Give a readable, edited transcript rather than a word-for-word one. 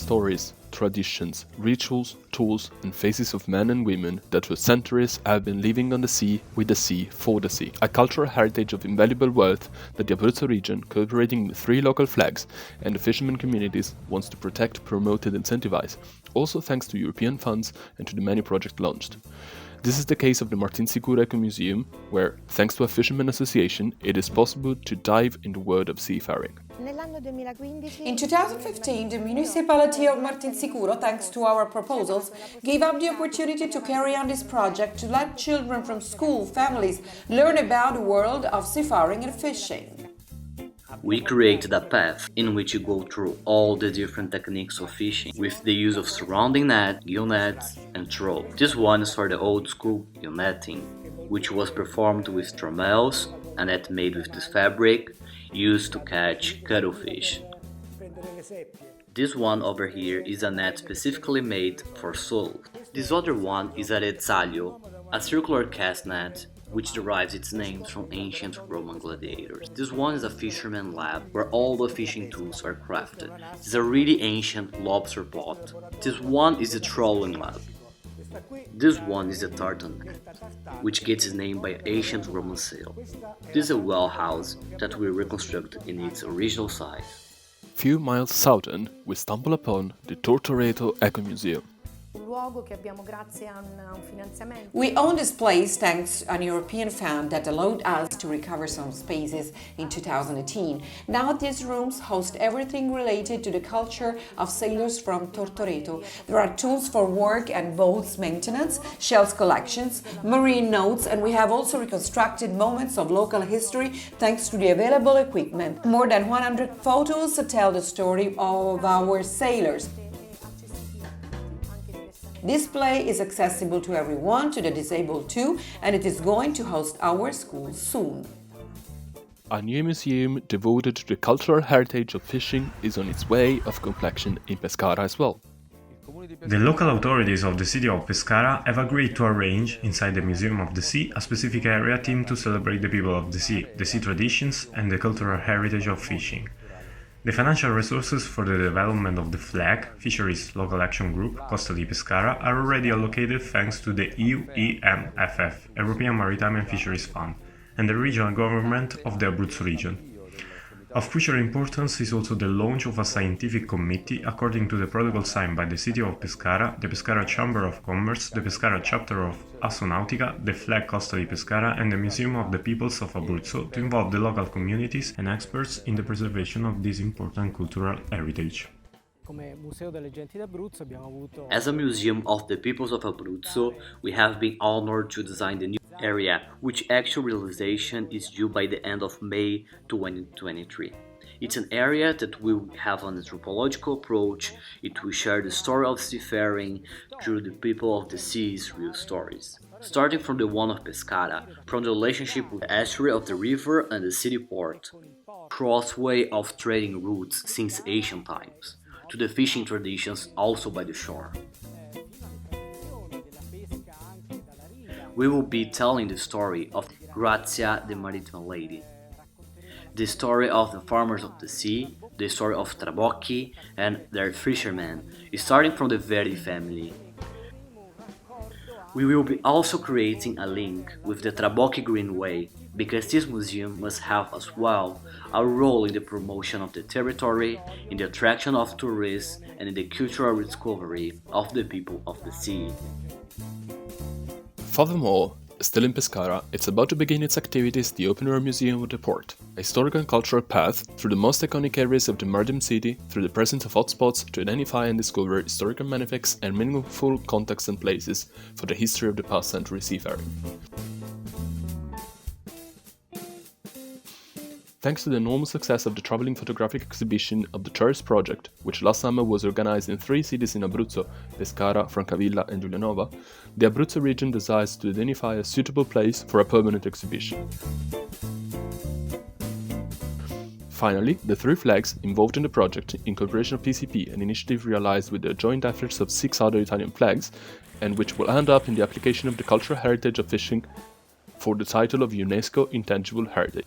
stories, traditions, rituals, tools and faces of men and women that for centuries have been living on the sea, with the sea, for the sea. A cultural heritage of invaluable wealth that the Abruzzo region, cooperating with 3 local flags and the fishermen communities, wants to protect, promote and incentivize, also thanks to European funds and to the many projects launched. This is the case of the Martinsicuro Eco Museum, where, thanks to a fishermen association, it is possible to dive in the world of seafaring. In 2015, the municipality of Martinsicuro, thanks to our proposals, gave up the opportunity to carry on this project to let children from school families learn about the world of seafaring and fishing. We created a path in which you go through all the different techniques of fishing with the use of surrounding net, gill nets and troll. This one is for the old school gill netting, which was performed with trommels, a net made with this fabric used to catch cuttlefish. This one over here is a net specifically made for sole. This other one is a rezzaglio, a circular cast net which derives its name from ancient Roman gladiators. This one is a fisherman lab where all the fishing tools are crafted. This is a really ancient lobster pot. This one is the trolling lab. This one is the tartan net, which gets its name by ancient Roman sail. This is a well house that we reconstruct in its original size. Few miles southern, we stumble upon the Tortoreto Eco Museum. We own this place thanks to an European fund that allowed us to recover some spaces in 2018. Now these rooms host everything related to the culture of sailors from Tortoreto. There are tools for work and boats maintenance, shells collections, marine notes, and we have also reconstructed moments of local history thanks to the available equipment. More than 100 photos tell the story of our sailors. This play is accessible to everyone, to the disabled too, and it is going to host our school soon. A new museum devoted to the cultural heritage of fishing is on its way of completion in Pescara as well. The local authorities of the city of Pescara have agreed to arrange, inside the Museum of the Sea, a specific area themed to celebrate the people of the sea traditions and the cultural heritage of fishing. The financial resources for the development of the FLAG, Fisheries Local Action Group, Costa di Pescara, are already allocated thanks to the EU EMFF, European Maritime and Fisheries Fund, and the regional government of the Abruzzo region. Of crucial importance is also the launch of a scientific committee according to the protocol signed by the City of Pescara, the Pescara Chamber of Commerce, the Pescara Chapter of Assonautica, the FLAG Costa di Pescara and the Museum of the Peoples of Abruzzo to involve the local communities and experts in the preservation of this important cultural heritage. As a Museum of the Peoples of Abruzzo, we have been honored to design the new area, which actual realization is due by the end of May 2023. It's an area that will have an anthropological approach. It will share the story of seafaring through the people of the sea's real stories. Starting from the one of Pescara, from the relationship with the estuary of the river and the city port, crossway of trading routes since ancient times, to the fishing traditions also by the shore. We will be telling the story of Grazia the Marittima Lady, the story of the farmers of the sea, the story of Trabocchi and their fishermen, starting from the Verdi family. We will be also creating a link with the Trabocchi Greenway, because this museum must have as well a role in the promotion of the territory, in the attraction of tourists, and in the cultural rediscovery of the people of the sea. Furthermore, still in Pescara, it's about to begin its activities the open-air museum of the port, a historical and cultural path through the most iconic areas of the maritime city, through the presence of hotspots to identify and discover historical manifests and meaningful contexts and places for the history of the past century seafaring. Thanks to the enormous success of the traveling photographic exhibition of the Cherish project, which last summer was organized in 3 cities in Abruzzo, Pescara, Francavilla and Giulianova, the Abruzzo region desires to identify a suitable place for a permanent exhibition. Finally, the 3 flags involved in the project, in cooperation of PCP, an initiative realized with the joint efforts of 6 other Italian flags, and which will end up in the application of the cultural heritage of fishing for the title of UNESCO Intangible Heritage.